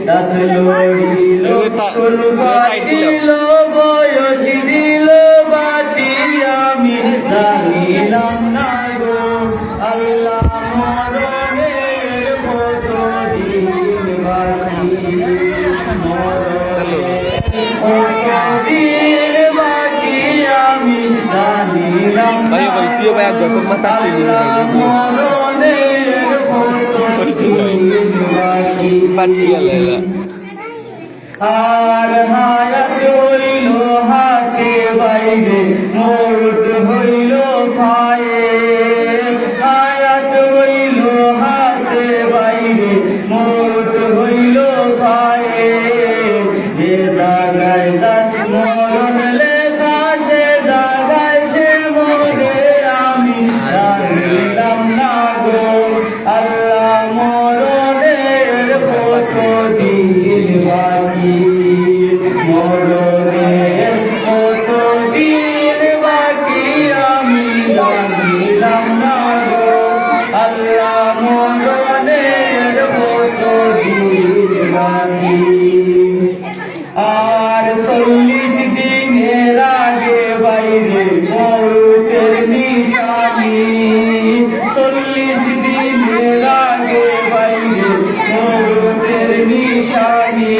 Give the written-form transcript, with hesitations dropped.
দাঁত লড়িল কোন কাটিল বয়স দিল বাটি আমি জানিলাম না গো আল্লাহ মরণের কতদিন বাকি কতদিন বাকি আমি জানিলাম না আল্লাহ মরণের কতদিন বাকি আর হায়াত হইল হাতে বাইরে মরুত হইল পায়ে হায়াত হইল হাতে বাইরে মরুত হইল পায়ে যে জায়গায় যাত মরণ লেখা সে জায়গায় সে মরে আমি জানিলাম না গো আল্লাহ মরণের কতদিন বাকি মরণের কতদিন বাকি আমি জানিলাম না গো আল্লাহ মরণের কতদিন বাকি আর 40 দিনের আগে বাইরে মরুতের নিশানি 40 দিনের আগে বাইরে মরুতের নিশানি